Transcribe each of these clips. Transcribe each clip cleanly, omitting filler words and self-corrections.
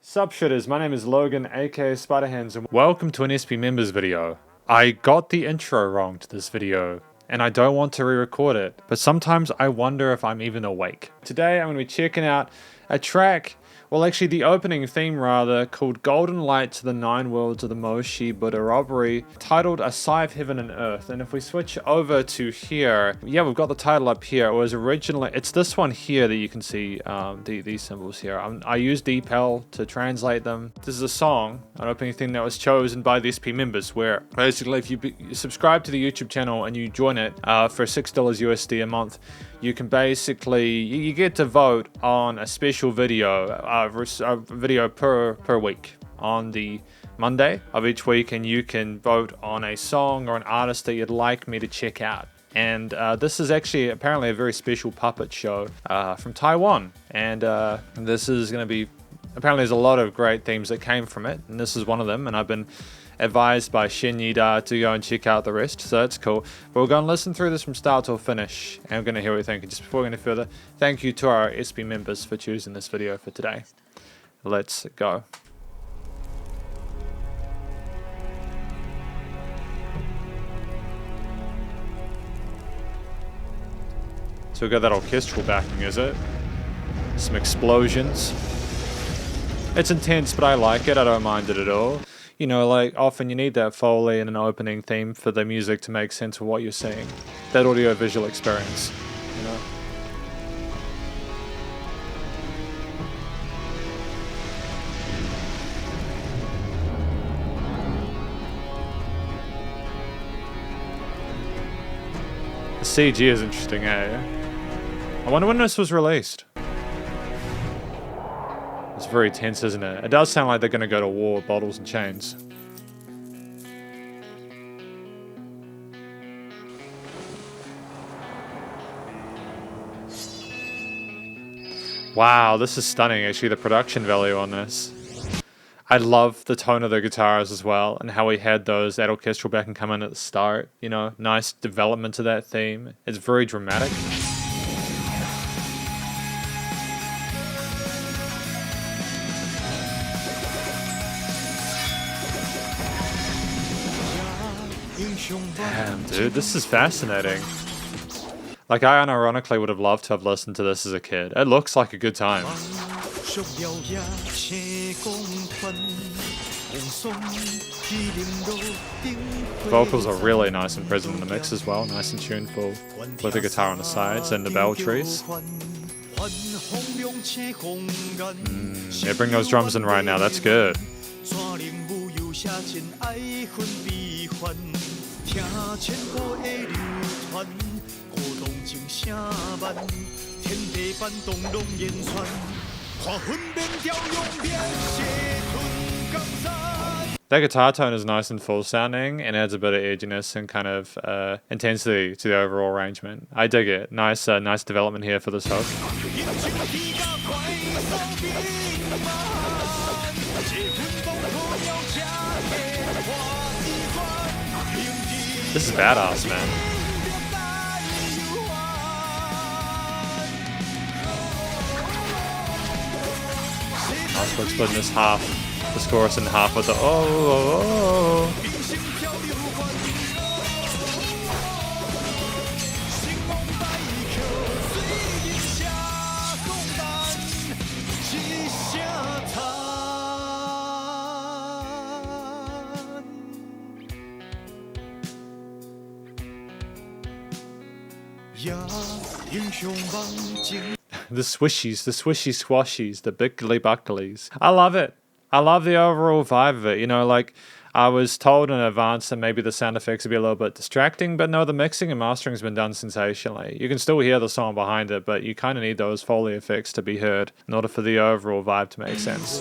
Sup shitters, my name is Logan aka Spiderhands and welcome to an SP members video. I got the intro wrong to this video and I don't want to re-record it, but sometimes I wonder if I'm even awake. Today I'm going to be checking out a track, well actually the opening theme rather, called Golden Light to the Nine Worlds of the Moshi Buddha Robbery, titled A Sigh of Heaven and Earth. And if we switch over to here, yeah, we've got the title up here. It was originally, it's this one here that you can see, these symbols here. I used DeepL to translate them. This is a song, an opening theme that was chosen by the SP members, where basically if you subscribe to the YouTube channel and you join it for $6 USD a month, you can basically, you get to vote on a special video, a video per week on the Monday of each week, and you can vote on a song or an artist that you'd like me to check out. And this is actually apparently a very special puppet show from Taiwan, and this is going to be, apparently there's a lot of great themes that came from it, and this is one of them, and I've been advised by Shin Yida to go and check out the rest, so that's cool. But we're going to listen through this from start to finish, and we're going to hear what you think. And just before we go any further, thank you to our SP members for choosing this video for today. Let's go. So we've got that orchestral backing, is it? Some explosions. It's intense, but I like it. I don't mind it at all. You know, like, often you need that Foley and an opening theme for the music to make sense of what you're seeing. That audio-visual experience, you know? The CG is interesting, eh? I wonder when this was released. It's very tense, isn't it? It does sound like they're going to go to war with bottles and chains. Wow, this is stunning, actually, the production value on this. I love the tone of the guitars as well, and how we had that orchestral backing come in at the start. You know, nice development to that theme. It's very dramatic. Damn, dude, this is fascinating. Like, I unironically would have loved to have listened to this as a kid. It looks like a good time. Vocals are really nice and present in the mix as well, nice and tuneful, with the guitar on the sides and the bell trees. Yeah, bring those drums in right now, that's good. That guitar tone is nice and full sounding and adds a bit of edginess and kind of intensity to the overall arrangement. I dig it. Nice development here for this hook. This is badass, man. Nice, we're splitting this chorus in half with the oh. The swishies, the swishy squashies, the bickly bucklies. I love it. I love the overall vibe of it. You know, like, I was told in advance that maybe the sound effects would be a little bit distracting, but no, the mixing and mastering has been done sensationally. You can still hear the song behind it, but you kind of need those Foley effects to be heard in order for the overall vibe to make sense.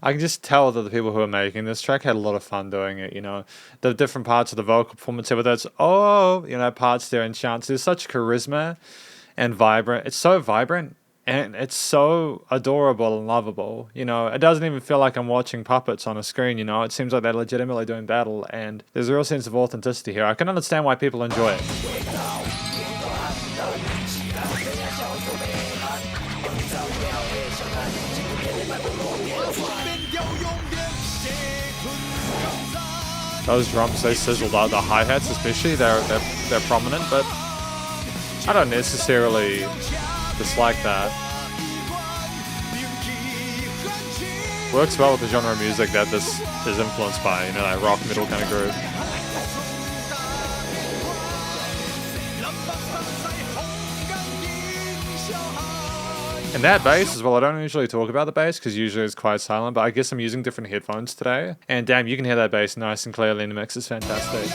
I can just tell that the people who are making this track had a lot of fun doing it, you know. The different parts of the vocal performance, whether that's, oh, you know, parts there and chants. There's such charisma and vibrant. It's so vibrant and it's so adorable and lovable, you know. It doesn't even feel like I'm watching puppets on a screen, you know. It seems like they're legitimately doing battle, and there's a real sense of authenticity here. I can understand why people enjoy it. Those drums, they sizzle. The hi-hats especially, they're prominent, but I don't necessarily dislike that. Works well with the genre of music that this is influenced by, you know, that rock metal kind of groove. And that bass as well, I don't usually talk about the bass because usually it's quite silent, but I guess I'm using different headphones today. And damn, you can hear that bass nice and clearly in the mix. It's fantastic.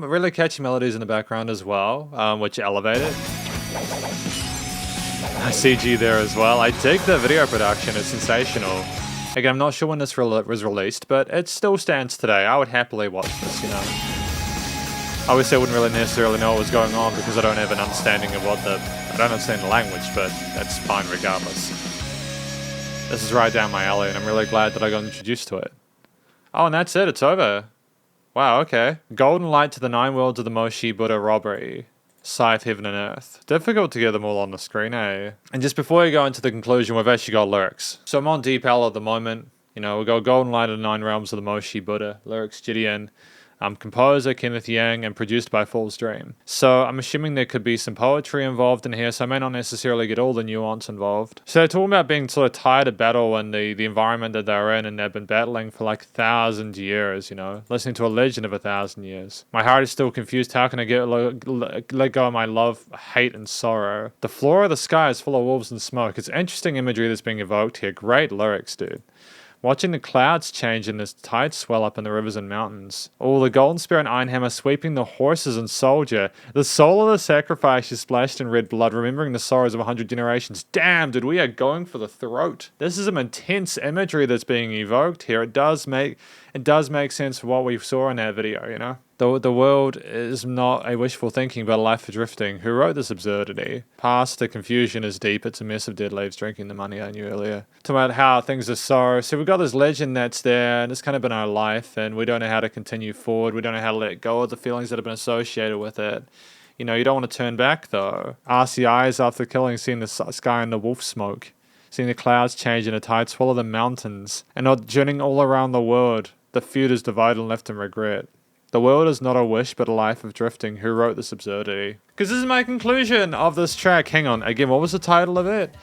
Really catchy melodies in the background as well, which elevate it. CG there as well. I dig the video production, it's sensational. Again, I'm not sure when this was released, but it still stands today. I would happily watch this, you know. Obviously, I wouldn't really necessarily know what was going on because I don't have an understanding of I don't understand the language, but that's fine regardless. This is right down my alley, and I'm really glad that I got introduced to it. Oh, and that's it, it's over. Wow, okay. Golden light to the 9 worlds of the Moshi Buddha robbery. Scythe, heaven and earth. Difficult to get them all on the screen, eh? And just before we go into the conclusion, we've actually got lyrics. So I'm on DeepL at the moment. You know, we've got Golden Light of the 9 realms of the Moshi Buddha. Lyrics, Gideon. Composer, Kenneth Yang, and produced by Fool's Dream. So I'm assuming there could be some poetry involved in here, so I may not necessarily get all the nuance involved. So they're talking about being sort of tired of battle and the environment that they're in, and they've been battling for like 1,000 years, you know, listening to a legend of 1,000 years. My heart is still confused. How can I let go of my love, hate, and sorrow? The floor of the sky is full of wolves and smoke. It's interesting imagery that's being evoked here. Great lyrics, dude. Watching the clouds change and the tides swell up in the rivers and mountains. Oh, the golden spear and iron hammer sweeping the horses and soldier. The soul of the sacrifice is splashed in red blood, remembering the sorrows of 100 generations. Damn, dude, we are going for the throat. This is some intense imagery that's being evoked here. It does make sense for what we saw in that video, you know? The world is not a wishful thinking, but a life for drifting. Who wrote this absurdity? Past the confusion is deep. It's a mess of dead leaves drinking the money I knew earlier. Talking about how things are so. So we've got this legend that's there, and it's kind of been our life, and we don't know how to continue forward. We don't know how to let go of the feelings that have been associated with it. You know, you don't want to turn back, though. RCIs after killing, seeing the sky and the wolf smoke. Seeing the clouds change and the tide swallow the mountains. And not journeying all around the world. The feud is divided and left in regret. The world is not a wish, but a life of drifting. Who wrote this absurdity? Because this is my conclusion of this track. Hang on. Again, what was the title of it?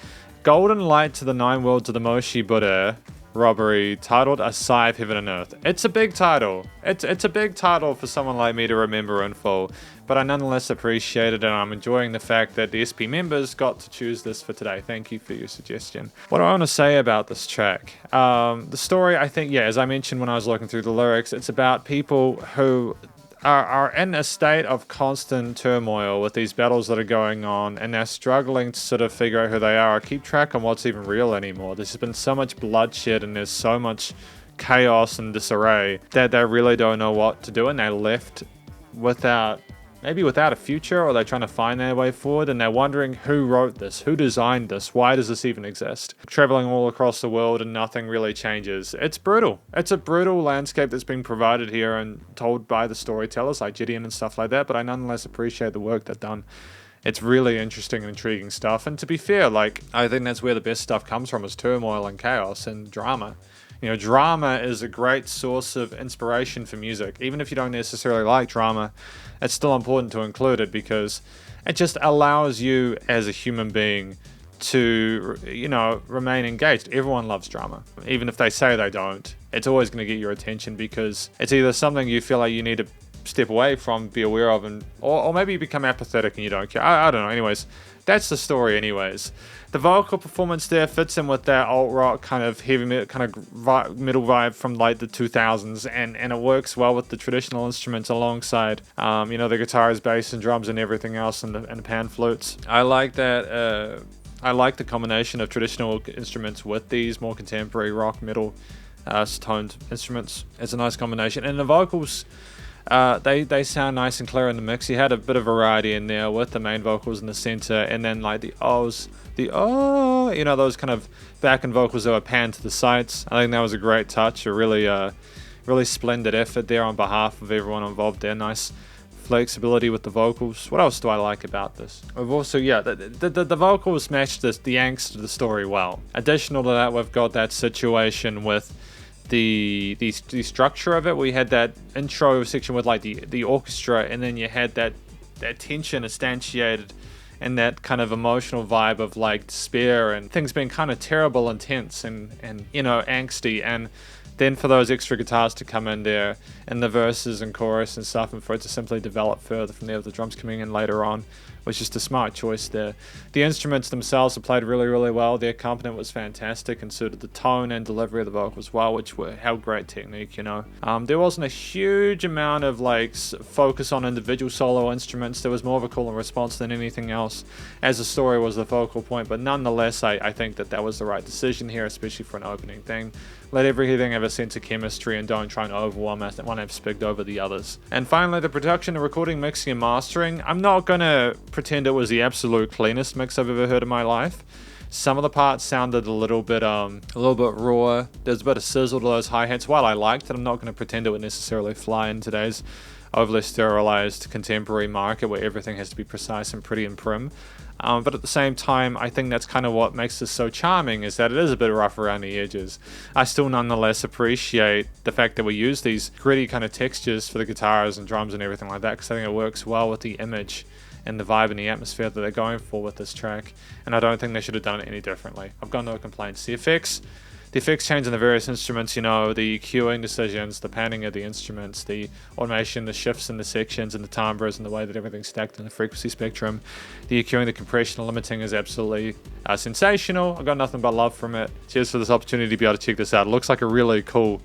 Golden Light to the 9 worlds of the Moshi Buddha robbery, titled A Scythe, Heaven and Earth. It's a big title. It's a big title for someone like me to remember in full. But I nonetheless appreciate it, and I'm enjoying the fact that the SP members got to choose this for today. Thank you for your suggestion. What do I want to say about this track? The story, I think, yeah, as I mentioned when I was looking through the lyrics, it's about people who are in a state of constant turmoil with these battles that are going on, and they're struggling to sort of figure out who they are or keep track on what's even real anymore. There's been so much bloodshed and there's so much chaos and disarray that they really don't know what to do, and they're left without a future, or they're trying to find their way forward, and they're wondering who wrote this, who designed this, why does this even exist? Traveling all across the world and nothing really changes. It's brutal. It's a brutal landscape that's being provided here and told by the storytellers like Gideon and stuff like that, but I nonetheless appreciate the work they've done. It's really interesting and intriguing stuff, and to be fair, like, I think that's where the best stuff comes from, is turmoil and chaos and drama. You know, drama is a great source of inspiration for music. Even if you don't necessarily like drama, it's still important to include it because it just allows you as a human being to, you know, remain engaged. Everyone loves drama. Even if they say they don't, it's always going to get your attention because it's either something you feel like you need to step away from, be aware of, and or maybe you become apathetic and you don't care. I don't know. Anyways, that's the story anyways. The vocal performance there fits in with that alt rock kind of heavy metal, kind of metal vibe from like the 2000s, and it works well with the traditional instruments alongside, you know, the guitars, bass, and drums, and everything else, and the pan flutes. I like that. I like the combination of traditional instruments with these more contemporary rock metal toned instruments. It's a nice combination, and the vocals. They sound nice and clear in the mix. You had a bit of variety in there with the main vocals in the center, and then like the ohs, you know, those kind of back end vocals that were panned to the sides. I think that was a great touch, a really splendid effort there on behalf of everyone involved there. Nice flexibility with the vocals. What else do I like about this? We've also, the vocals match the angst of the story well. Additional to that, we've got that situation with the structure of it. We had that intro section with like the orchestra, and then you had that tension instantiated and that kind of emotional vibe of like despair and things being kind of terrible and tense and you know, angsty, and then for those extra guitars to come in there and the verses and chorus and stuff, and for it to simply develop further from there with the drums coming in later on, was just a smart choice there. The instruments themselves are played really, really well. The accompaniment was fantastic and suited the tone and delivery of the vocals well, which held great technique, you know. There wasn't a huge amount of like focus on individual solo instruments. There was more of a call and response than anything else, as the story was the focal point. But nonetheless, I think that was the right decision here, especially for an opening thing. Let everything have a sense of chemistry and don't try and overwhelm one aspect over the others. And finally, the production, the recording, mixing, and mastering. I'm not going to pretend it was the absolute cleanest mix I've ever heard in my life. Some of the parts sounded a little bit raw. There's a bit of sizzle to those hi-hats. While I liked it, I'm not going to pretend it would necessarily fly in today's overly sterilized contemporary market where everything has to be precise and pretty and prim. But at the same time, I think that's kind of what makes this so charming, is that it is a bit rough around the edges. I still nonetheless appreciate the fact that we use these gritty kind of textures for the guitars and drums and everything like that, because I think it works well with the image and the vibe and the atmosphere that they're going for with this track, and I don't think they should have done it any differently. I've got no complaints. The effects change in the various instruments, you know, the cueing decisions, the panning of the instruments, the automation, the shifts in the sections and the timbres and the way that everything's stacked in the frequency spectrum, the EQing, the compression, the limiting is absolutely sensational. I've got nothing but love from it. Cheers for this opportunity to be able to check this out. It looks like a really cool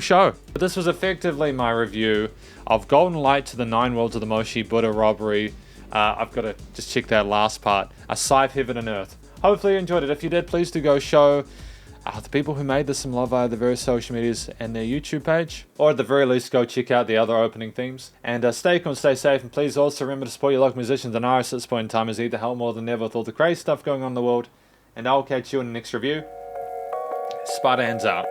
show. But this was effectively my review of Golden Light to the Nine Worlds of the Moshi Buddha Robbery. I've got to just check that last part. A Sigh of Heaven and Earth. Hopefully you enjoyed it. If you did, please do go show the people who made this some love via the various social medias and their YouTube page. Or at the very least, go check out the other opening themes. And stay cool and stay safe. And please also remember to support your local musicians and artists at this point in time, as they need the help more than ever with all the crazy stuff going on in the world. And I'll catch you in the next review. Spider hands out.